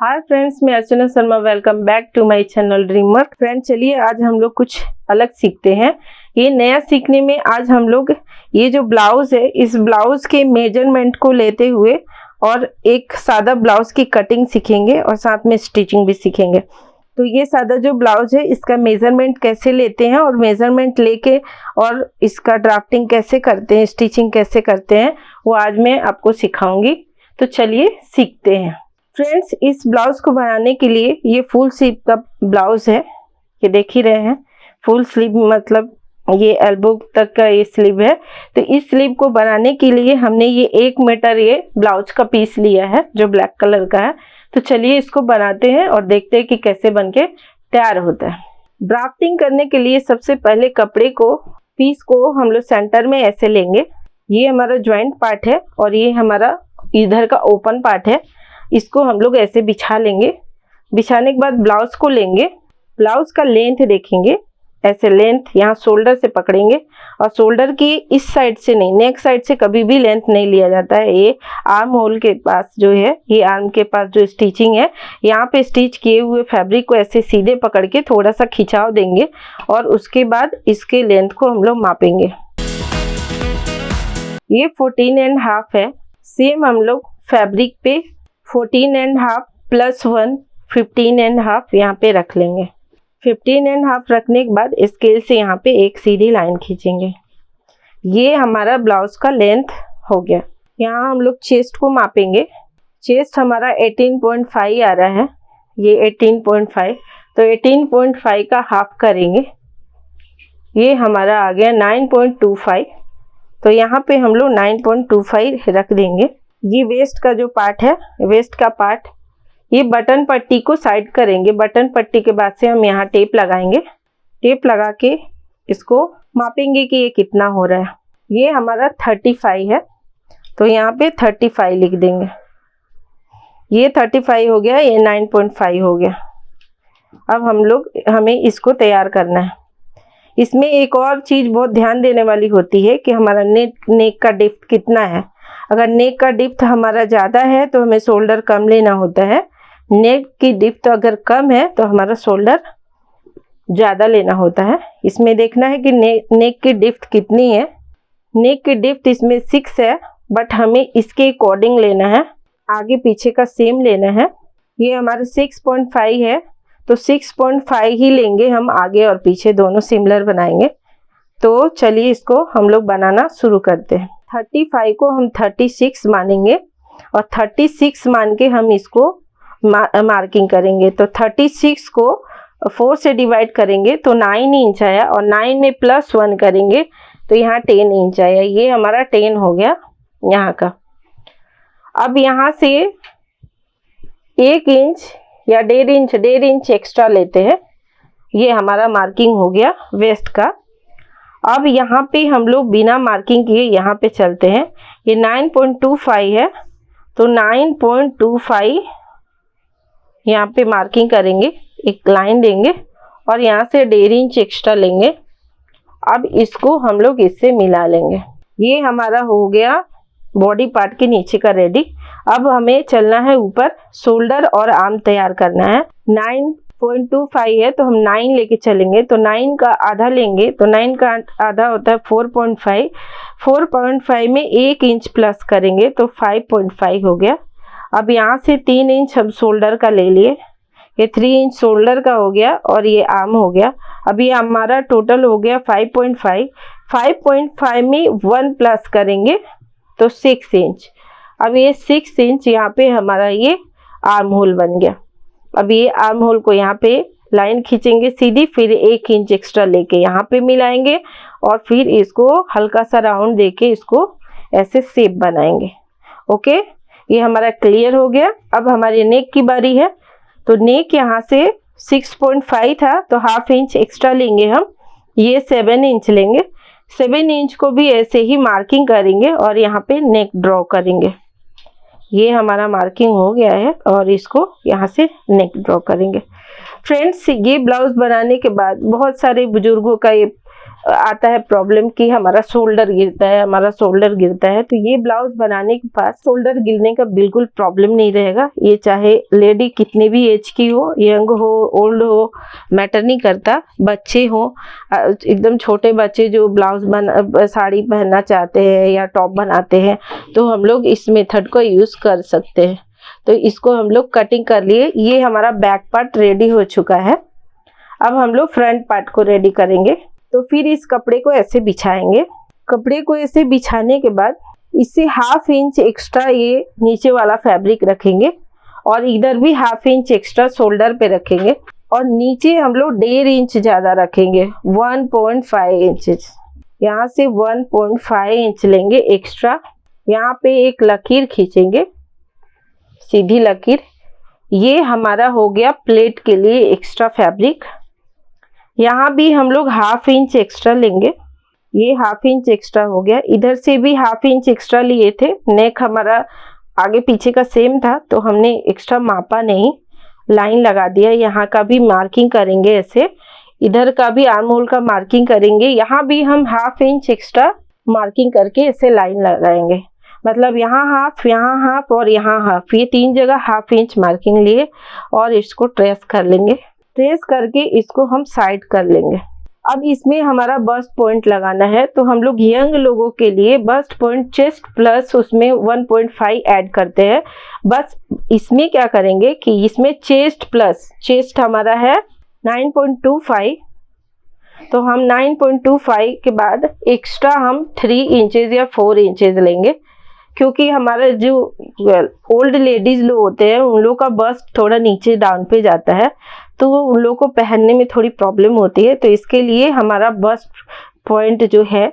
हाय friends, मैं Archana Sharma. Welcome back to my channel dream work. Friends, चलिए आज हम लोग कुछ अलग सीखते हैं। ये नया सीखने में आज हम लोग ये जो ब्लाउज है, इस ब्लाउज के मेजरमेंट को लेते हुए और एक सादा ब्लाउज की कटिंग सीखेंगे और साथ में स्टिचिंग भी सीखेंगे। तो ये सादा जो ब्लाउज है, इसका मेजरमेंट कैसे लेते हैं और मेजरमेंट लेके और इसका ड्राफ्टिंग कैसे करते हैं, स्टिचिंग कैसे करते हैं, वो आज मैं आपको सिखाऊंगी। तो चलिए सीखते हैं। फ्रेंड्स, इस ब्लाउज को बनाने के लिए ये फुल स्लीव का ब्लाउज है। ये देख ही रहे हैं, फुल स्लीव मतलब ये एल्बो तक का ये स्लीव है। तो इस स्लीव को बनाने के लिए हमने ये 1 मीटर ये ब्लाउज का पीस लिया है जो ब्लैक कलर का है। तो चलिए इसको बनाते हैं और देखते हैं कि कैसे बनके तैयार होता है। ड्राफ्टिंग करने के लिए सबसे पहले कपड़े को, पीस को हम लोग सेंटर में ऐसे लेंगे। ये हमारा ज्वाइंट पार्ट है और ये हमारा इधर का ओपन पार्ट है। इसको हम लोग ऐसे बिछा लेंगे। बिछाने के बाद ब्लाउज को लेंगे। ब्लाउज का लेंथ देखेंगे, ऐसे लेंथ यहाँ शोल्डर से पकड़ेंगे और शोल्डर की इस साइड से नहीं, नेक साइड से कभी भी लेंथ नहीं लिया जाता है। ये आर्म होल के पास जो है, ये आर्म के पास जो स्टिचिंग है, यहाँ पे स्टिच किए हुए फैब्रिक को ऐसे सीधे पकड़ के थोड़ा सा खिंचाव देंगे और उसके बाद इसके लेंथ को हम लोग मापेंगे। ये 14.5 है। सेम हम लोग फैब्रिक पे 14.5 + 1 15.5 यहाँ पे रख लेंगे। 15.5 रखने के बाद स्केल से यहाँ पे एक सीधी लाइन खींचेंगे। ये हमारा ब्लाउज का लेंथ हो गया। यहाँ हम लोग चेस्ट को मापेंगे। चेस्ट हमारा 18.5 आ रहा है, ये 18.5। तो 18.5 का हाफ करेंगे, ये हमारा आ गया 9.25। तो यहाँ पे हम लोग 9.25 रख देंगे। ये वेस्ट का जो पार्ट है, वेस्ट का पार्ट, ये बटन पट्टी को साइड करेंगे। बटन पट्टी के बाद से हम यहाँ टेप लगाएंगे। टेप लगा के इसको मापेंगे कि ये कितना हो रहा है। ये हमारा 35 है, तो यहाँ पे 35 लिख देंगे। ये 35 हो गया, ये 9.5 हो गया। अब हमें इसको तैयार करना है। इसमें एक और चीज़ बहुत ध्यान देने वाली होती है कि हमारा नेक का डेप्थ कितना है। अगर नेक का डेप्थ हमारा ज़्यादा है तो हमें शोल्डर कम लेना होता है। नेक की डेप्थ अगर कम है तो हमारा शोल्डर ज़्यादा लेना होता है। इसमें देखना है कि नेक की डेप्थ कितनी है। नेक की डेप्थ इसमें 6 है, बट हमें इसके अकॉर्डिंग लेना है, आगे पीछे का सेम लेना है। ये हमारा 6.5 है, तो 6.5 ही लेंगे हम, आगे और पीछे दोनों सिमिलर बनाएंगे। तो चलिए इसको हम लोग बनाना शुरू करते हैं। 35 को हम 36 मानेंगे और 36 मान के हम इसको मार्किंग करेंगे। तो 36 को 4 से डिवाइड करेंगे तो 9 इंच आया और 9 में +1 करेंगे तो यहाँ 10 इंच आया। ये हमारा 10 हो गया यहाँ का। अब यहाँ से 1 इंच या 1.5 इंच एक्स्ट्रा लेते हैं। ये हमारा मार्किंग हो गया वेस्ट का। अब यहाँ पे हम लोग बिना मार्किंग किए यहाँ पे चलते हैं। ये 9.25 है, तो 9.25 यहाँ पे मार्किंग करेंगे, एक लाइन देंगे और यहाँ से 1.5 इंच एक्स्ट्रा लेंगे। अब इसको हम लोग इससे मिला लेंगे। ये हमारा हो गया बॉडी पार्ट के नीचे का रेडी। अब हमें चलना है ऊपर, शोल्डर और आर्म तैयार करना है। 9.25 है तो हम 9 लेके चलेंगे, तो 9 का आधा लेंगे, तो 9 का आधा होता है 4.5। 4.5 में 1 इंच प्लस करेंगे तो 5.5 हो गया। अब यहाँ से 3 इंच हम शोल्डर का ले लिए। ये 3 इंच शोल्डर का हो गया और ये आर्म हो गया। अब ये हमारा टोटल हो गया 5.5। 5.5 में 1 प्लस करेंगे तो 6 इंच। अब ये 6 इंच यहाँ पे हमारा ये आर्म होल बन गया। अब ये आर्म होल को यहाँ पे लाइन खींचेंगे सीधी, फिर 1 इंच एक्स्ट्रा लेके यहाँ पे मिलाएंगे और फिर इसको हल्का सा राउंड देके इसको ऐसे शेप बनाएंगे। ओके, ये हमारा क्लियर हो गया। अब हमारी नेक की बारी है। तो नेक यहाँ से 6.5 था तो ½ इंच एक्स्ट्रा लेंगे हम, ये 7 इंच लेंगे। 7 इंच को भी ऐसे ही मार्किंग करेंगे और यहाँ पे नेक ड्रॉ करेंगे। ये हमारा मार्किंग हो गया है और इसको यहाँ से नेक ड्रॉ करेंगे। फ्रेंड्स, ये ब्लाउज बनाने के बाद बहुत सारे बुजुर्गों का ये आता है प्रॉब्लम कि हमारा शोल्डर गिरता है, तो ये ब्लाउज बनाने के बाद शोल्डर गिरने का बिल्कुल प्रॉब्लम नहीं रहेगा। ये चाहे लेडी कितने भी एज की हो, यंग हो, ओल्ड हो, मैटर नहीं करता। बच्चे हो, एकदम छोटे बच्चे जो साड़ी पहनना चाहते हैं या टॉप बनाते हैं, तो हम लोग इस मेथड को यूज कर सकते हैं। तो इसको हम लोग कटिंग कर लिए। ये हमारा बैक पार्ट रेडी हो चुका है। अब हम लोग फ्रंट पार्ट को रेडी करेंगे। तो फिर इस कपड़े को ऐसे बिछाएंगे। कपड़े को ऐसे बिछाने के बाद इससे 1/2 इंच एक्स्ट्रा ये नीचे वाला फैब्रिक रखेंगे और इधर भी 1/2 इंच एक्स्ट्रा शोल्डर पे रखेंगे और नीचे हम लोग 1.5 इंच ज़्यादा रखेंगे, 1.5 इंचेस। यहाँ से 1.5 इंच लेंगे एक्स्ट्रा। यहाँ पे एक लकीर खींचेंगे, सीधी लकीर। ये हमारा हो गया प्लेट के लिए एक्स्ट्रा फैब्रिक। यहाँ भी हम लोग 1/2 इंच एक्स्ट्रा लेंगे। ये 1/2 इंच एक्स्ट्रा हो गया। इधर से भी 1/2 इंच एक्स्ट्रा लिए थे। नेक हमारा आगे पीछे का सेम था, तो हमने एक्स्ट्रा मापा नहीं, लाइन लगा दिया। यहाँ का भी मार्किंग करेंगे ऐसे, इधर का भी आर्म होल का मार्किंग करेंगे। यहाँ भी हम 1/2 इंच एक्स्ट्रा मार्किंग करके ऐसे लाइन लगाएंगे। मतलब यहाँ हाफ, यहाँ हाफ और यहाँ हाफ, ये 3 जगह 1/2 इंच मार्किंग लिए और इसको ट्रेस कर लेंगे। ट्रेस करके इसको हम साइड कर लेंगे। अब इसमें हमारा बस्ट पॉइंट लगाना है, तो हम लोग यंग लोगों के लिए बस्ट पॉइंट चेस्ट प्लस उसमें 1.5 ऐड करते हैं। बस इसमें क्या करेंगे कि इसमें चेस्ट प्लस, चेस्ट हमारा है 9.25, तो हम 9.25 के बाद एक्स्ट्रा हम 3 इंचेस या 4 इंचेस लेंगे, क्योंकि हमारा जो ओल्ड लेडीज लोग होते हैं उन लोग का बस्ट थोड़ा नीचे डाउन पे जाता है, तो उन लोगों को पहनने में थोड़ी प्रॉब्लम होती है। तो इसके लिए हमारा बस्ट पॉइंट जो है,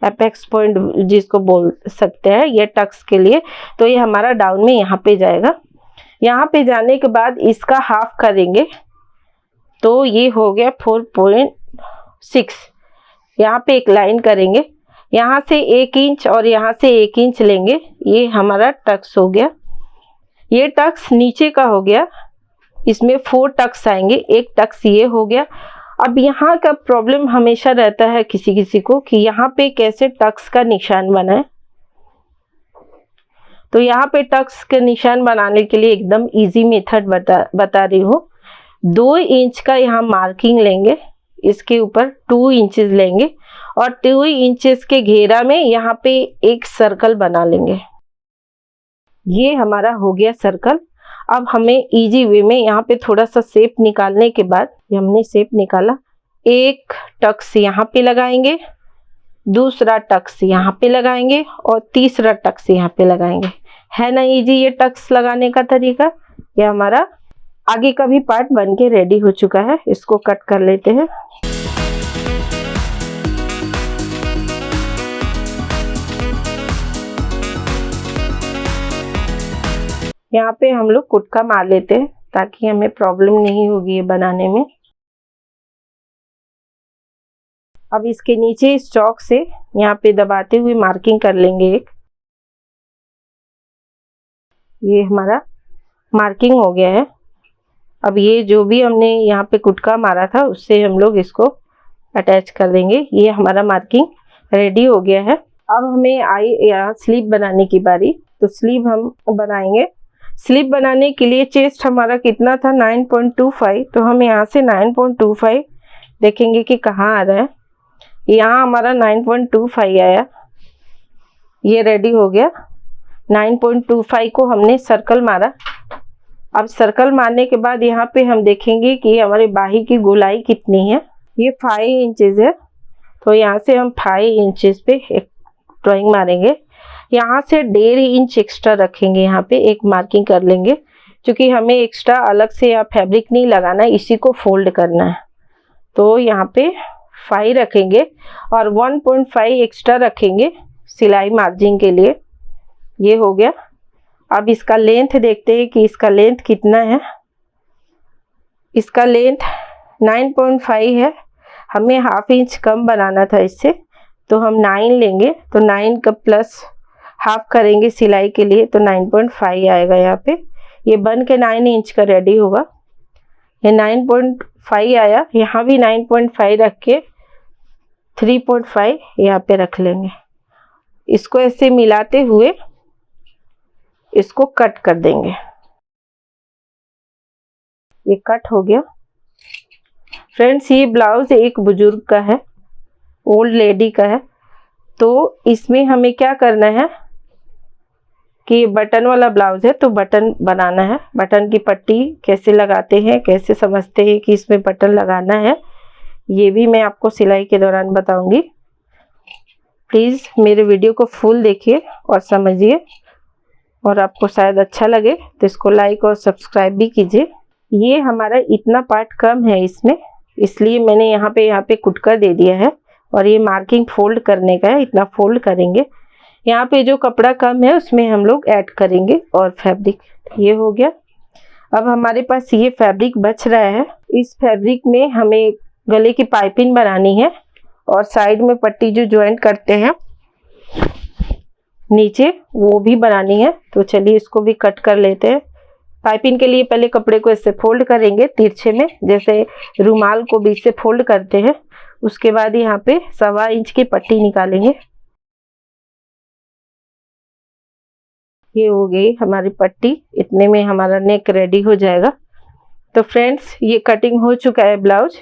एपेक्स पॉइंट जिसको बोल सकते हैं, ये टक्स के लिए, तो ये हमारा डाउन में यहाँ पे जाएगा। यहाँ पे जाने के बाद इसका हाफ करेंगे, तो ये हो गया 4.6। यहाँ पे एक लाइन करेंगे, यहाँ से 1 इंच और यहाँ से 1 इंच लेंगे। ये हमारा टक्स हो गया। ये टक्स नीचे का हो गया। इसमें 4 टक्स आएंगे, एक टक्स ये हो गया। अब यहाँ का प्रॉब्लम हमेशा रहता है किसी किसी को कि यहाँ पे कैसे टक्स का निशान बनाए। तो यहाँ पे टक्स का निशान बनाने के लिए एकदम इजी मेथड बता रही हूँ। 2 इंच का यहाँ मार्किंग लेंगे, इसके ऊपर 2 इंचेस लेंगे और 2 इंचेस के घेरा में यहाँ पे एक सर्कल बना लेंगे। ये हमारा हो गया सर्कल। अब हमें इजी वे में यहाँ पे थोड़ा सा शेप निकालने के बाद, ये हमने शेप निकाला, एक टक्स यहाँ पे लगाएंगे, दूसरा टक्स यहाँ पे लगाएंगे और तीसरा टक्स यहाँ पे लगाएंगे। है ना इजी ये टक्स लगाने का तरीका। ये हमारा आगे का भी पार्ट बन के रेडी हो चुका है। इसको कट कर लेते हैं। यहाँ पे हम लोग कुटका मार लेते हैं ताकि हमें प्रॉब्लम नहीं होगी ये बनाने में। अब इसके नीचे इस चौक से यहाँ पे दबाते हुए मार्किंग कर लेंगे एक। ये हमारा मार्किंग हो गया है। अब ये जो भी हमने यहाँ पे कुटका मारा था उससे हम लोग इसको अटैच कर देंगे। ये हमारा मार्किंग रेडी हो गया है। अब हमें आई या स्लीव बनाने की बारी। तो स्लीव हम बनाएंगे। स्लीव बनाने के लिए चेस्ट हमारा कितना था, 9.25, तो हम यहाँ से 9.25 देखेंगे कि कहाँ आ रहा है। यहाँ हमारा 9.25 आया। ये रेडी हो गया। 9.25 को हमने सर्कल मारा। अब सर्कल मारने के बाद यहाँ पे हम देखेंगे कि हमारे बाही की गोलाई कितनी है। ये 5 इंचेस है, तो यहाँ से हम 5 इंचेस पे एक ड्राइंग मारेंगे। यहाँ से 1.5 इंच एक्स्ट्रा रखेंगे, यहाँ पे एक मार्किंग कर लेंगे, क्योंकि हमें एक्स्ट्रा अलग से यहाँ फैब्रिक नहीं लगाना, इसी को फोल्ड करना है। तो यहाँ पे 5 रखेंगे और 1.5 एक्स्ट्रा रखेंगे सिलाई मार्जिन के लिए। ये हो गया। अब इसका लेंथ देखते हैं कि इसका लेंथ कितना है। इसका लेंथ 9.5 है। हमें 1/2 इंच कम बनाना था इससे, तो हम 9 लेंगे। तो 9 का प्लस हाफ करेंगे सिलाई के लिए, तो 9.5 आएगा यहाँ पे। ये बन के 9 इंच का रेडी होगा। ये 9.5 आया। यहाँ भी 9.5 रख के 3.5 यहाँ पे रख लेंगे। इसको ऐसे मिलाते हुए इसको कट कर देंगे। ये कट हो गया। फ्रेंड्स, ये ब्लाउज एक बुजुर्ग का है, ओल्ड लेडी का है। तो इसमें हमें क्या करना है कि बटन वाला ब्लाउज है तो बटन बनाना है। बटन की पट्टी कैसे लगाते हैं, कैसे समझते हैं कि इसमें बटन लगाना है, ये भी मैं आपको सिलाई के दौरान बताऊंगी। प्लीज़ मेरे वीडियो को फुल देखिए और समझिए, और आपको शायद अच्छा लगे तो इसको लाइक और सब्सक्राइब भी कीजिए। ये हमारा इतना पार्ट कम है इसमें, इसलिए मैंने यहाँ पे कुटका दे दिया है, और ये मार्किंग फोल्ड करने का है, इतना फोल्ड करेंगे। यहाँ पे जो कपड़ा कम है उसमें हम लोग ऐड करेंगे और फैब्रिक। ये हो गया। अब हमारे पास ये फैब्रिक बच रहा है। इस फैब्रिक में हमें गले की पाइपिंग बनानी है और साइड में पट्टी जो ज्वाइंट करते हैं नीचे, वो भी बनानी है। तो चलिए इसको भी कट कर लेते हैं। पाइपिंग के लिए पहले कपड़े को ऐसे फोल्ड करेंगे तिरछे में, जैसे रुमाल को बीच से फोल्ड करते हैं। उसके बाद यहाँ पे 1.25 इंच की पट्टी निकालेंगे। ये हो गई हमारी पट्टी, इतने में हमारा नेक रेडी हो जाएगा। तो फ्रेंड्स, ये कटिंग हो चुका है ब्लाउज।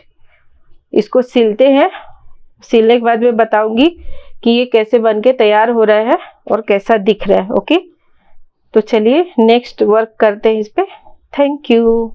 इसको सिलते हैं। सिलने के बाद मैं बताऊंगी कि ये कैसे बनके तैयार हो रहा है और कैसा दिख रहा है। ओके, तो चलिए नेक्स्ट वर्क करते हैं इस पे। Thank you.